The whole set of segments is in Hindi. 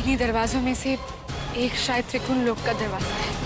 इन्हीं दरवाजों में से एक शायद त्रिकोण लोक का दरवाजा है।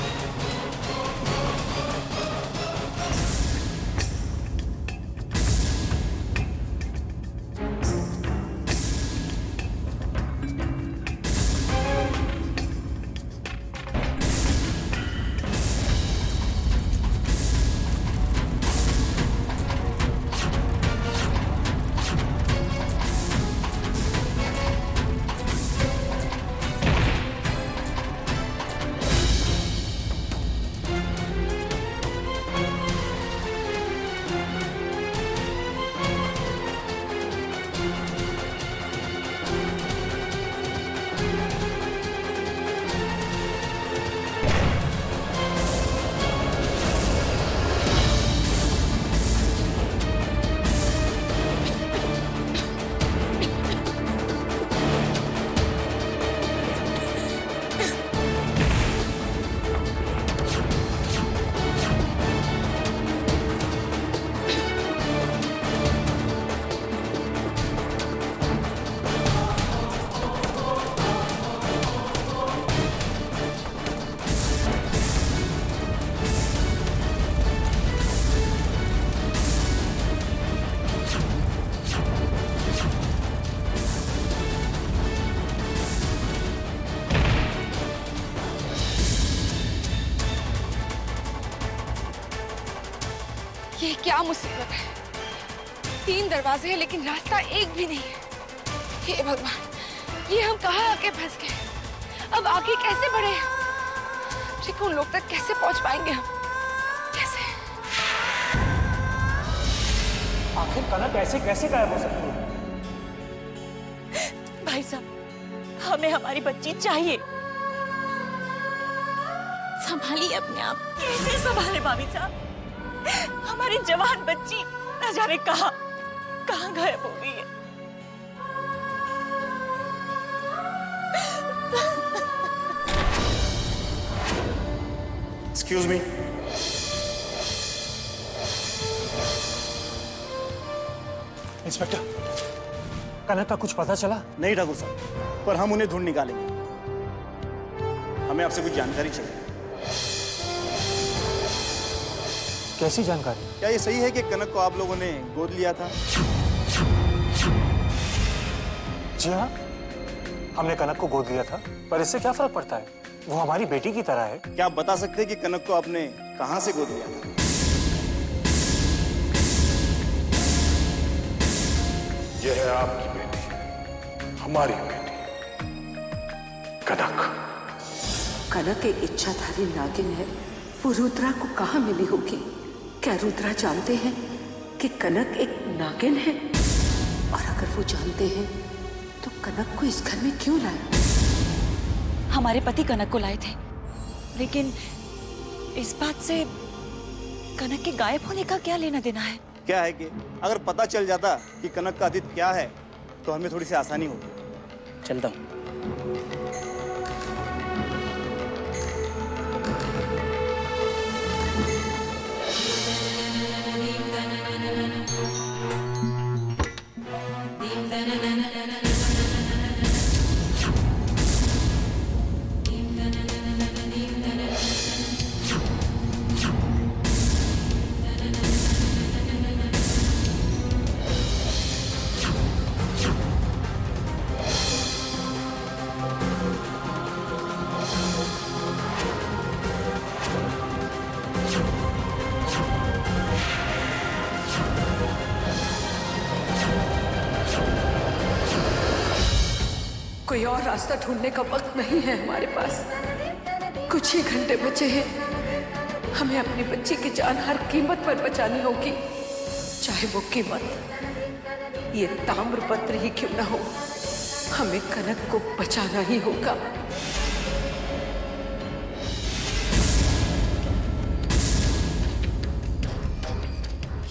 ये क्या मुसीबत है? 3 दरवाजे हैं लेकिन रास्ता एक भी नहीं है। हे भगवान, ये हम कहाँ आके फंस गए? अब आगे कैसे बढ़े? त्रिकोण लोक तक कैसे पहुंच पाएंगे हम? कैसे? आखिर कनक ऐसे कैसे गायब हो सकती है? भाई साहब, हमें हमारी बच्ची चाहिए। संभालिए अपने आप। कैसे संभाले भाभी साहब? हमारी जवान बच्ची न जाने कहाँ गायब हो गई है। Excuse me. इंस्पेक्टर, कनक का कुछ पता चला? नहीं ठाकुर साहब, पर हम उन्हें ढूंढ निकालेंगे। हमें आपसे कुछ जानकारी चाहिए। कैसी जानकारी? क्या ये सही है कि कनक को आप लोगों ने गोद लिया था? जी हाँ, हमने कनक को गोद लिया था, पर इससे क्या फर्क पड़ता है? वो हमारी बेटी की तरह है। क्या आप बता सकते हैं कि कनक को आपने कहां से गोद लिया था? यह है आपकी बेटी, हमारी बेटी कनक। कनक एक इच्छाधारी नागिन है। वो रुद्रा को कहाँ मिली होगी? क्या रुद्रा जानते हैं कि कनक एक नागिन है? और अगर वो जानते हैं तो कनक को इस घर में क्यों लाए? हमारे पति कनक को लाए थे, लेकिन इस बात से कनक के गायब होने का क्या लेना देना है? क्या है कि अगर पता चल जाता कि कनक का आदित्य क्या है तो हमें थोड़ी सी आसानी होती। चलता हूँ। कोई और रास्ता ढूंढने का वक्त नहीं है हमारे पास। कुछ ही घंटे बचे हैं। हमें अपनी बच्ची की जान हर कीमत पर बचानी होगी, चाहे वो कीमत ये ताम्रपत्र ही क्यों ना हो। हमें कनक को बचाना ही होगा।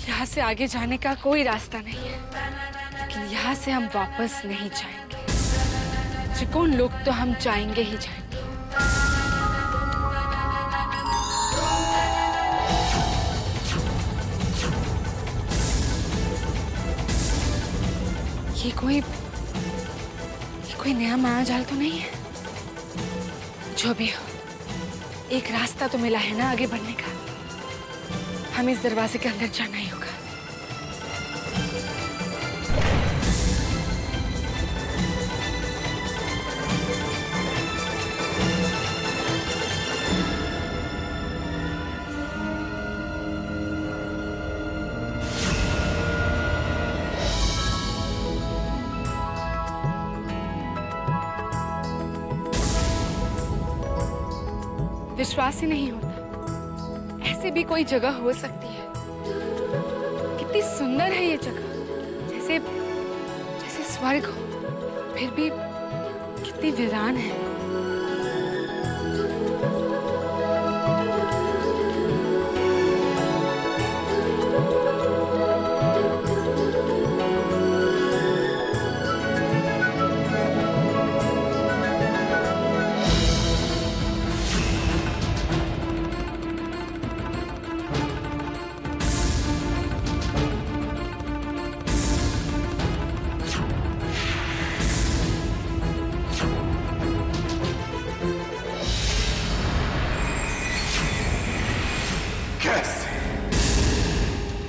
यहाँ से आगे जाने का कोई रास्ता नहीं है, लेकिन यहाँ से हम वापस नहीं जाएंगे। त्रिकोण लोक तो हम जाएंगे ही जाएंगे। ये कोई नया मायाजाल तो नहीं है? जो भी हो, एक रास्ता तो मिला है ना आगे बढ़ने का। हमें इस दरवाजे के अंदर जाना ही होगा। विश्वास ही नहीं होता ऐसे भी कोई जगह हो सकती है। कितनी सुंदर है ये जगह, जैसे जैसे स्वर्ग हो, फिर भी कितनी वीरान है।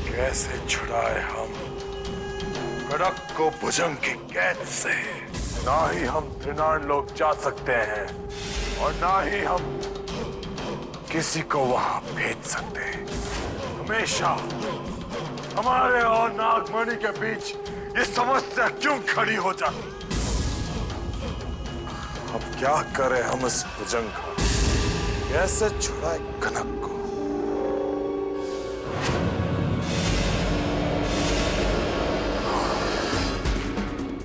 कैसे छुड़ाए हम कनक को भुजंग की कैद से। ना ही हम त्रिनान लोक जा सकते हैं और ना ही हम किसी को वहां भेज सकते हैं। हमेशा हमारे और नागमणि के बीच ये समस्या क्यों खड़ी हो जाती? अब क्या करें हम इस भुजंग का? कैसे छुड़ाए कनक को?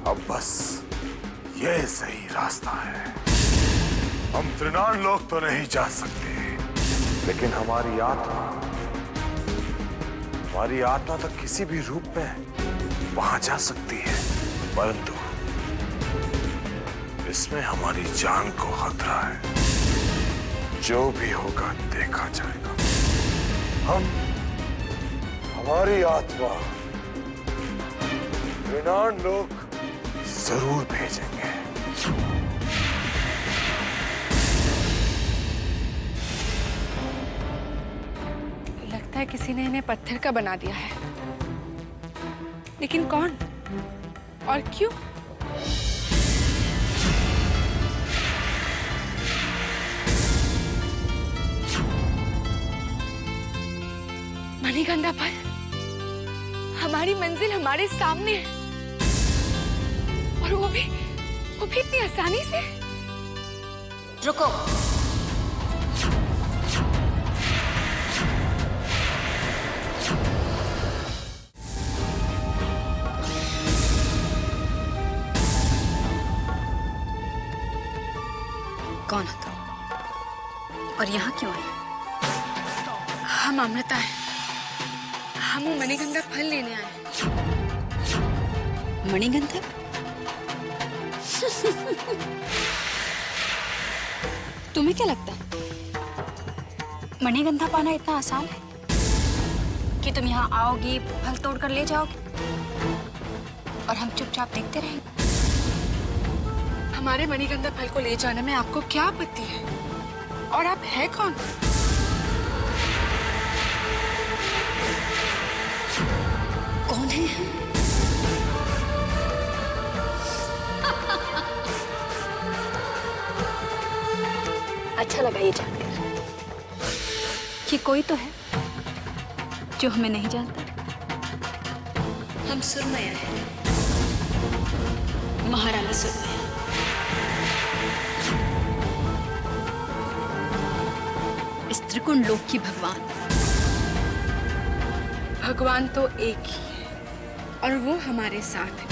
अब बस ये सही रास्ता है। हम त्रिनान लोक तो नहीं जा सकते, लेकिन हमारी आत्मा तो किसी भी रूप में वहां जा सकती है। परंतु इसमें हमारी जान को खतरा है। जो भी होगा देखा जाएगा। हमारी आत्मा त्रिनान लोक जरूर भेजेंगे। लगता है किसी ने इन्हें पत्थर का बना दिया है, लेकिन कौन और क्यों? मणिगंधा पर हमारी मंजिल हमारे सामने है, और वो भी इतनी आसानी से। रुको। कौन हो तुम? और यहाँ क्यों आए? हम अमृता है। हम मणिगंधा फल लेने आए हैं। मणिगंधा? तुम्हें क्या लगता है मणिगंधा पाना इतना आसान है कि तुम यहाँ आओगी, फल तोड़कर ले जाओगे और हम चुपचाप देखते रहेंगे? हमारे मणिगंधा फल को ले जाने में आपको क्या आपत्ति है? और आप है कौन? कौन है? अच्छा लगा ये जानकर कि कोई तो है जो हमें नहीं जानता। हम सुरमया हैं, महारानी सुरमया। इस त्रिकोण लोक की भगवान। भगवान तो एक ही है, और वो हमारे साथ है।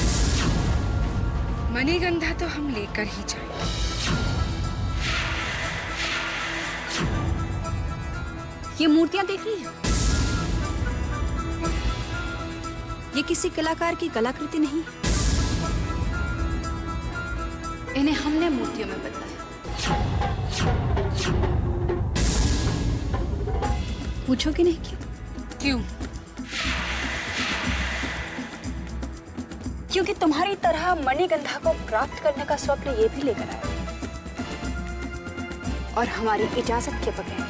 मणिगंधा तो हम लेकर ही जाएंगे। ये मूर्तियां देख रही हैं? ये किसी कलाकार की कलाकृति नहीं है। इन्हें हमने मूर्तियों में बदला है। पूछोगे नहीं क्यों? क्यों? क्योंकि तुम्हारी तरह मणिगंधा को प्राप्त करने का स्वप्न ये भी लेकर आया, और हमारी इजाजत के बगैर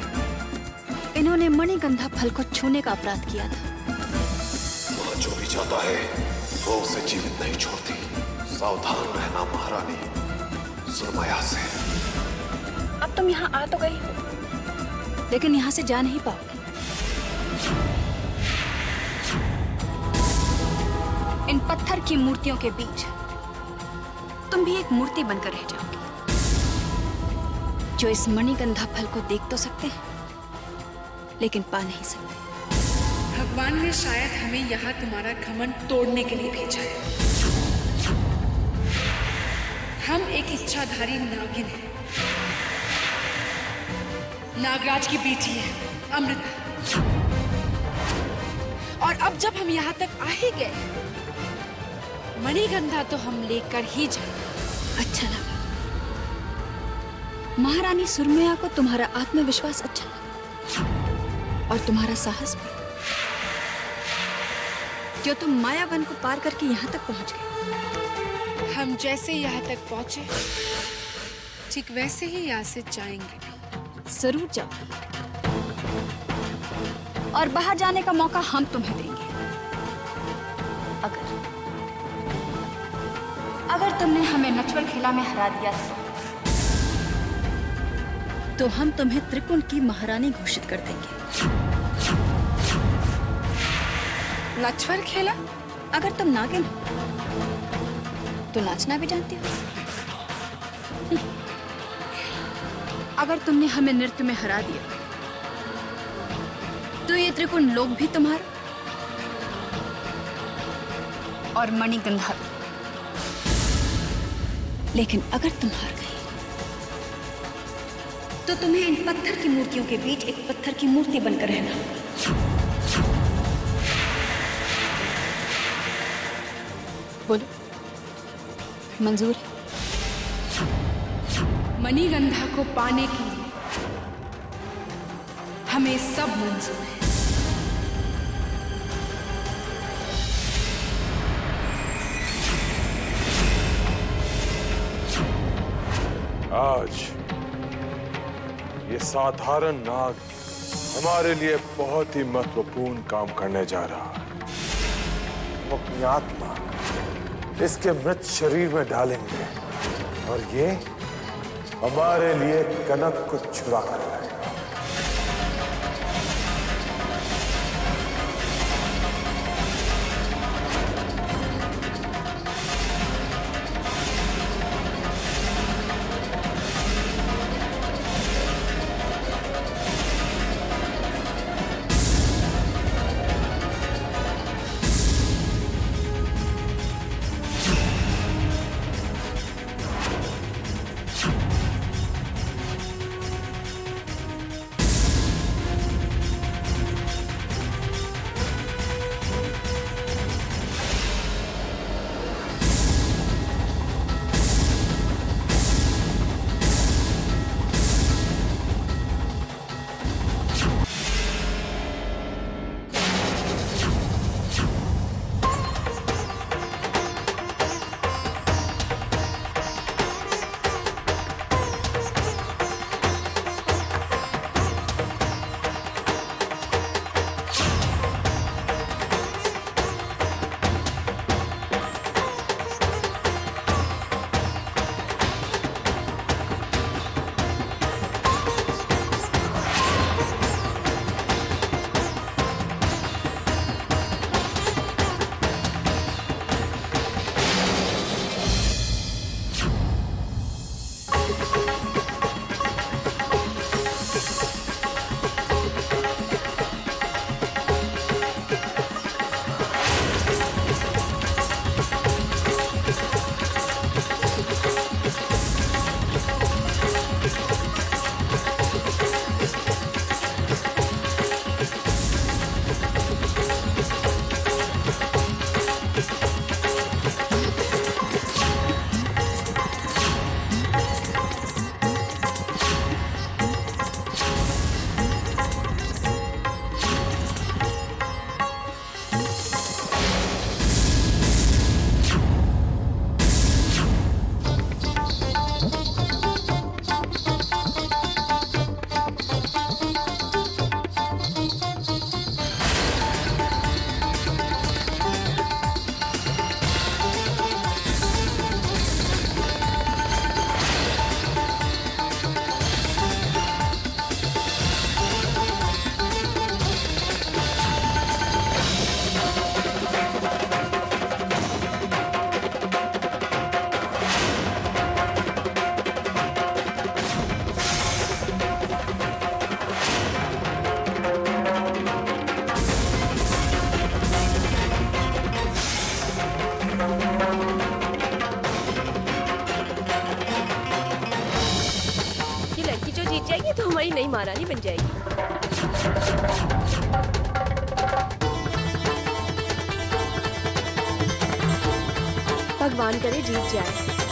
इन्होंने मणिगंधा फल को छूने का अपराध किया था। वहाँ जो भी जाता है वो उसे जीवित नहीं छोड़ती। सावधान रहना महारानी सुरमया से। अब तुम यहाँ आ तो गई हो, लेकिन यहाँ से जा नहीं पाओगे। इन पत्थर की मूर्तियों के बीच तुम भी एक मूर्ति बनकर रह जाओगी, जो इस मणिगंधा फल को देख तो सकते हैं लेकिन पा नहीं सकते। भगवान ने शायद हमें यहाँ तुम्हारा घमंड तोड़ने के लिए भेजा है। हम एक इच्छाधारी नागिन हैं। नागराज की बेटी है अमृता। और अब जब हम यहाँ तक आ ही गए, मणिगंधा तो हम लेकर ही जाएंगे। अच्छा लगा। महारानी सुरमया को तुम्हारा आत्मविश्वास अच्छा लगा और तुम्हारा साहस भी, जो तुम मायावन को पार करके यहाँ तक पहुँच गए। हम जैसे यहाँ तक पहुंचे ठीक वैसे ही यहाँ से जाएंगे भी। जरूर जाओ, और बाहर जाने का मौका हम तुम्हें देंगे। अगर तुमने हमें नचवल खेला में हरा दिया तो हम तुम्हें त्रिकुण की महारानी घोषित कर देंगे। नचवर खेला? अगर तुम नागिन हो तो नाचना भी जानती हो। अगर तुमने हमें नृत्य में हरा दिया तो ये त्रिकुण लोग भी तुम्हारा और मणिगंधा भी। लेकिन अगर तुम हार गई तो तुम्हें इन पत्थर की मूर्तियों के बीच एक पत्थर की मूर्ति बनकर रहना होगा। बोलो, मंजूर है? मणिगंधा को पाने के लिए हमें सब मंजूर है। आज ये साधारण नाग हमारे लिए बहुत ही महत्वपूर्ण काम करने जा रहा है। हम अपनी आत्मा इसके मृत शरीर में डालेंगे और ये हमारे लिए कनक को चुरा कर लाएगा। हमारी नई महारानी बन जाएगी। भगवान करे जीत जाए।